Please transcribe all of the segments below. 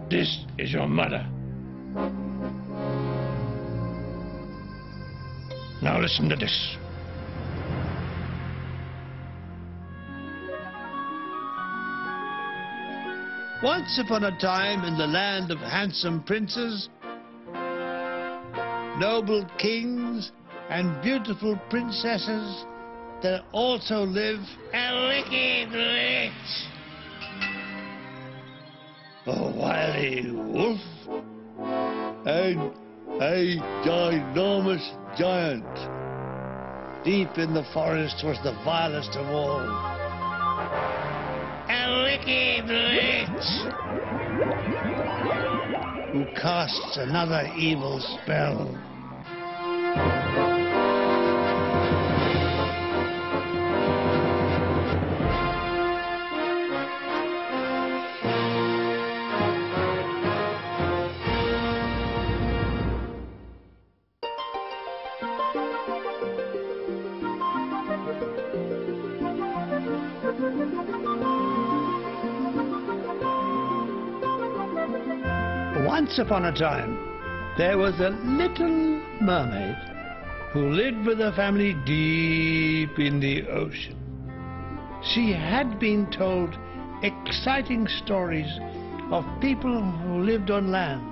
This is your mother. Now listen to this. Once upon a time in the land of handsome princes, noble kings and beautiful princesses, there also live a wicked witch, a wily wolf, and a ginormous giant. Deep in the forest was the vilest of all, a wicked witch, who casts another evil spell. Once upon a time, there was a little mermaid who lived with her family deep in the ocean. She had been told exciting stories of people who lived on land.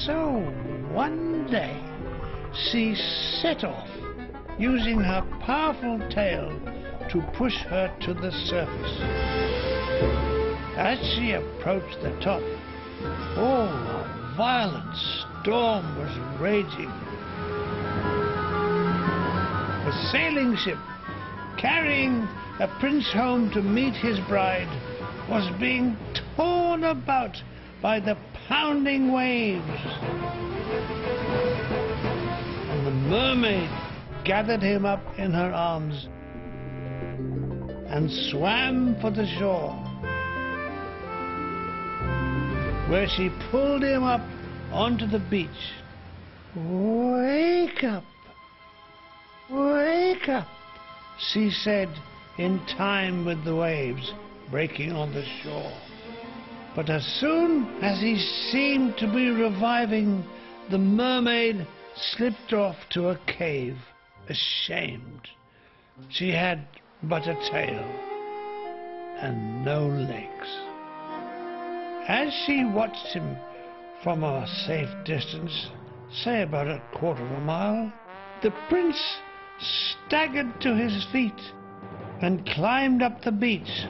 So one day, she set off, using her powerful tail to push her to the surface. As she approached the top, a violent storm was raging. A sailing ship carrying a prince home to meet his bride was being torn about by the pounding waves. And the mermaid gathered him up in her arms and swam for the shore, where she pulled him up onto the beach. "Wake up, wake up," she said in time with the waves breaking on the shore. But as soon as he seemed to be reviving, the mermaid slipped off to a cave, ashamed. She had but a tail and no legs. As she watched him from a safe distance, say about a quarter of a mile, the prince staggered to his feet and climbed up the beach.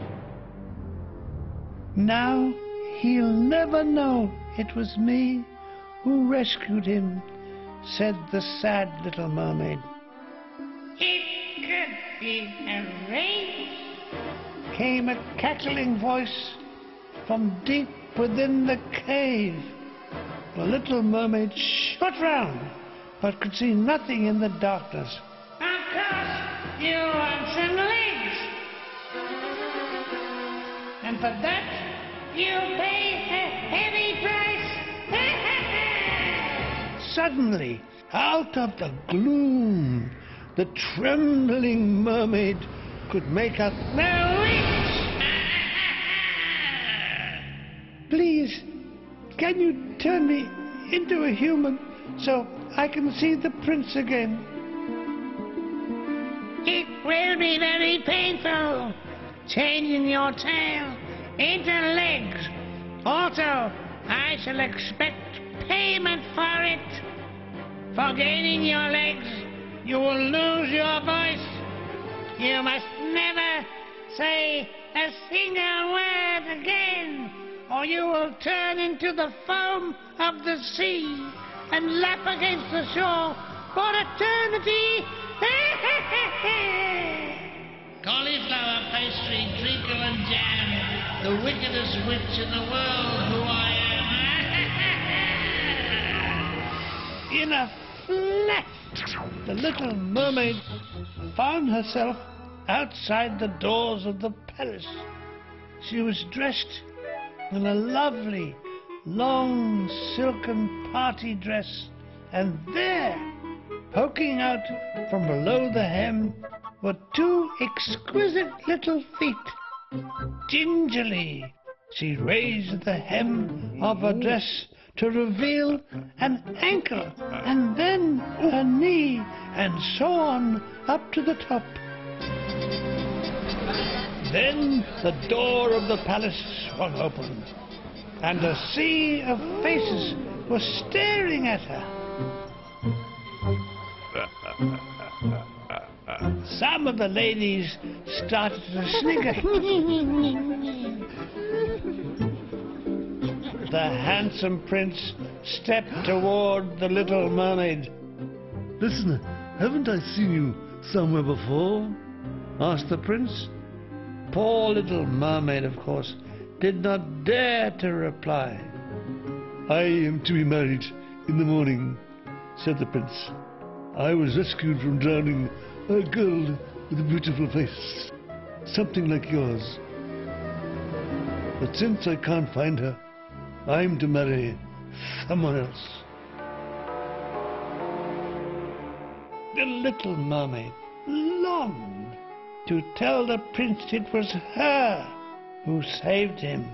"Now he'll never know it was me who rescued him," said the sad little mermaid. "It could be arranged," came a cackling voice from deep within the cave. The little mermaid shot round, but could see nothing in the darkness. "Of course, you want some legs, and for that you pay a heavy price." Suddenly, out of the gloom, the trembling mermaid could make out, "The witch!" "Please, can you turn me into a human so I can see the prince again?" "It will be very painful, changing your tail into legs. Also, I shall expect payment for it. For gaining your legs, you will lose your voice. You must never say a single word again, or you will turn into the foam of the sea and lap against the shore for eternity." Cauliflower pastry, treacle and jam, the wickedest witch in the world, who I am. In a flash, the little mermaid found herself outside the doors of the palace. She was dressed in a lovely, long, silken party dress, and there, poking out from below the hem, were two exquisite little feet, gingerly She raised the hem of her dress to reveal an ankle, and then a knee, and so on up to the top. Then the door of the palace swung open, and a sea of faces was staring at her. Some of the ladies started to snigger. The handsome prince stepped toward the little mermaid. Listen, haven't I seen you somewhere before? Asked the prince. Poor little mermaid, of course, did not dare to reply. I am to be married in the morning, said the prince. I was rescued from drowning by a girl with a beautiful face, something like yours. But since I can't find her, I'm to marry someone else. The little mermaid longed to tell the prince it was her who saved him,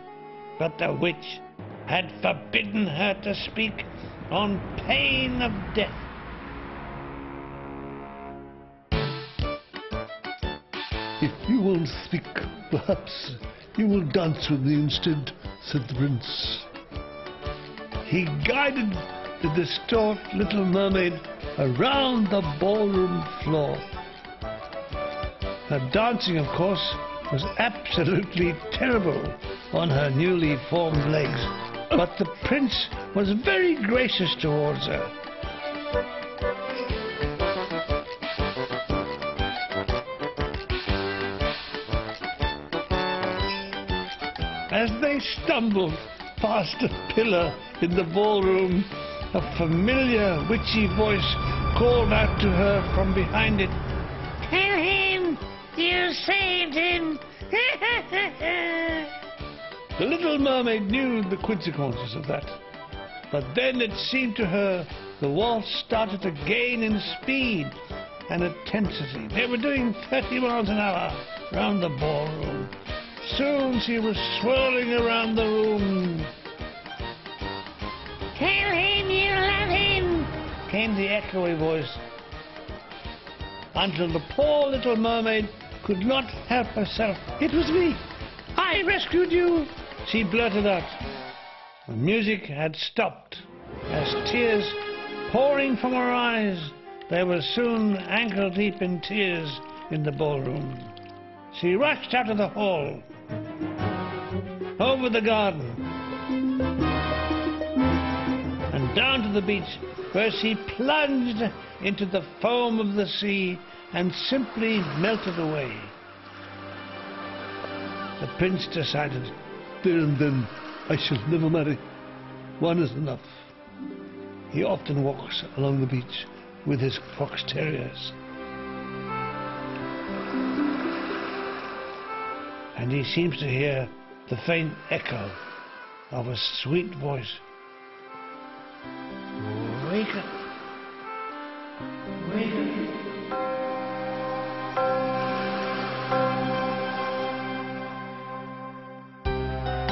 but the witch had forbidden her to speak on pain of death. If you won't speak, perhaps you will dance with me instead, said the prince. He guided the distraught little mermaid around the ballroom floor. Her dancing, of course, was absolutely terrible on her newly formed legs, but the prince was very gracious towards her. As they stumbled past a pillar in the ballroom, a familiar witchy voice called out to her from behind it. Tell him you saved him. The little mermaid knew the consequences of that, but then it seemed to her the waltz started to gain in speed and intensity. They were doing 30 miles an hour round the ballroom. Soon she was swirling around the room. Tell him you love him, Came the echoey voice, until the poor little mermaid could not help herself. It was me. I rescued you, she blurted out. The music had stopped. As tears pouring from her eyes, they were soon ankle-deep in tears in the ballroom. She rushed out of the hall, over the garden, and down to the beach, where she plunged into the foam of the sea and simply melted away. The prince decided, There and then, I shall never marry. One is enough. He often walks along the beach with his fox terriers, and he seems to hear the faint echo of a sweet voice. Wake up. Wake up.